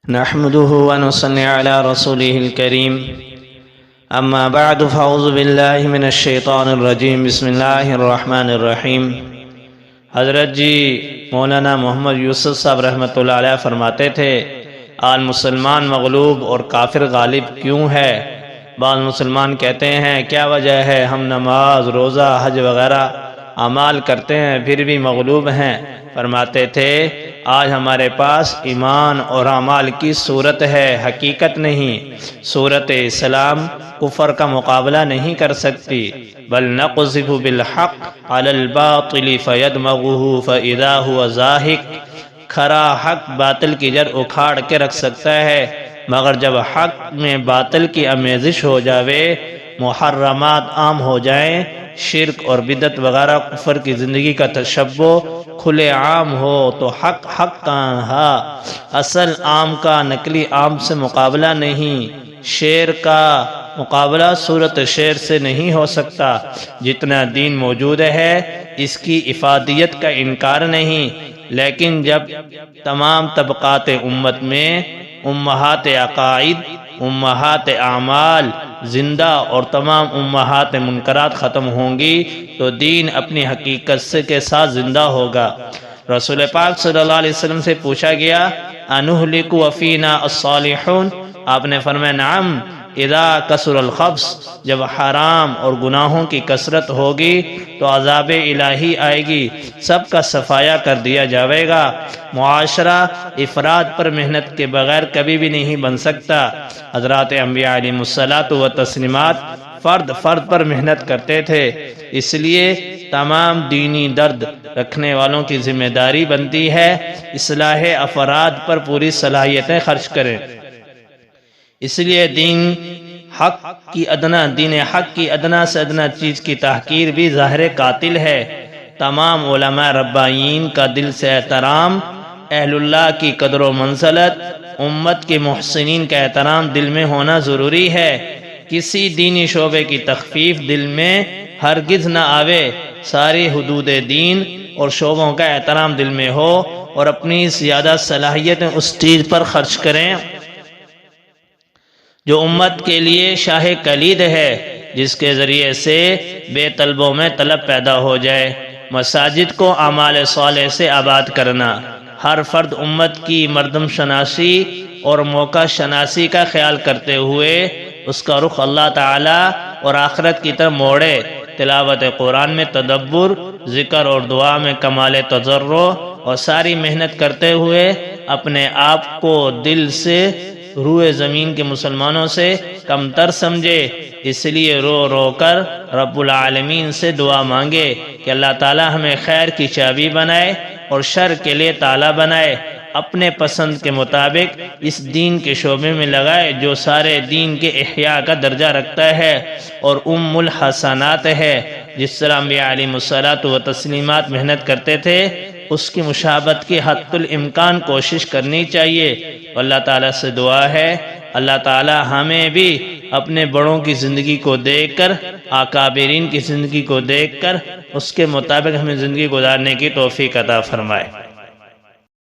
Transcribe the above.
نحمده ونصلي على رسوله الكريم اما بعد فاعوذ باللہ من الشیطان الرجیم بسم اللہ الرحمن الرحیم۔ حضرت جی مولانا محمد یوسف صاحب رحمۃ اللہ علیہ فرماتے تھے، آج مسلمان مغلوب اور کافر غالب کیوں ہے؟ بعض مسلمان کہتے ہیں کیا وجہ ہے، ہم نماز روزہ حج وغیرہ اعمال کرتے ہیں پھر بھی مغلوب ہیں۔ فرماتے تھے آج ہمارے پاس ایمان اور اعمال کی صورت ہے، حقیقت نہیں۔ صورت اسلام کفر کا مقابلہ نہیں کر سکتی، بل نقذف بالحق علی الباطل فیدمغه فاذا هو زاہق۔ کھرا حق باطل کی جڑ اکھاڑ کے رکھ سکتا ہے، مگر جب حق میں باطل کی آمیزش ہو جاوے، محرمات عام ہو جائیں، شرک اور بدعت وغیرہ کفر کی زندگی کا تشبہ کھلے عام ہو تو حق کہاں؟ اصل عام کا نقلی عام سے مقابلہ نہیں، شیر کا مقابلہ صورت شیر سے نہیں ہو سکتا۔ جتنا دین موجود ہے اس کی افادیت کا انکار نہیں، لیکن جب تمام طبقات امت میں امہات عقائد، امہات اعمال زندہ اور تمام امہات منکرات ختم ہوں گی تو دین اپنی حقیقت کے ساتھ زندہ ہوگا۔ رسول پاک صلی اللہ علیہ وسلم سے پوچھا گیا انہلک وفینا الصالحون؟ آپ نے فرمایا نعم، اذا کثر الخبث، جب حرام اور گناہوں کی کثرت ہوگی تو عذاب الہی آئے گی، سب کا صفایا کر دیا جاوے گا۔ معاشرہ افراد پر محنت کے بغیر کبھی بھی نہیں بن سکتا۔ حضرات انبیاء علیہم الصلاۃ والتسلیمات فرد پر محنت کرتے تھے، اس لیے تمام دینی درد رکھنے والوں کی ذمہ داری بنتی ہے اصلاح افراد پر پوری صلاحیتیں خرچ کریں۔ اس لیے دین حق کی ادنا سے ادنا چیز کی تحقیر بھی ظاہر قاتل ہے۔ تمام علماء ربانیین کا دل سے احترام، اہل اللہ کی قدر و منزلت، امت کے محسنین کا احترام دل میں ہونا ضروری ہے۔ کسی دینی شعبے کی تخفیف دل میں ہرگز نہ آوے، ساری حدود دین اور شعبوں کا احترام دل میں ہو اور اپنی زیادہ صلاحیتیں اس چیز پر خرچ کریں جو امت کے لیے شاہ کلید ہے، جس کے ذریعے سے بے طلبوں میں طلب پیدا ہو جائے۔ مساجد کو اعمال صالح سے آباد کرنا، ہر فرد امت کی مردم شناسی اور موقع شناسی کا خیال کرتے ہوئے اس کا رخ اللہ تعالی اور آخرت کی طرف موڑے۔ تلاوت قرآن میں تدبر، ذکر اور دعا میں کمال تضرع اور ساری محنت کرتے ہوئے اپنے آپ کو دل سے روئے زمین کے مسلمانوں سے کم تر سمجھے، اس لیے رو رو کر رب العالمین سے دعا مانگے کہ اللہ تعالی ہمیں خیر کی چابی بنائے اور شر کے لیے تالا بنائے، اپنے پسند کے مطابق اس دین کے شعبے میں لگائے جو سارے دین کے احیاء کا درجہ رکھتا ہے اور ام الحسنات ہے۔ جس طرح انبیاء علیہم الصلاۃ والتسلیمات محنت کرتے تھے اس کی مشابہت کی حد الامکان کوشش کرنی چاہیے۔ اللہ تعالیٰ سے دعا ہے اللہ تعالیٰ ہمیں بھی اپنے بڑوں کی زندگی کو دیکھ کر، اکابرین کی زندگی کو دیکھ کر اس کے مطابق ہمیں زندگی گزارنے کی توفیق عطا فرمائے۔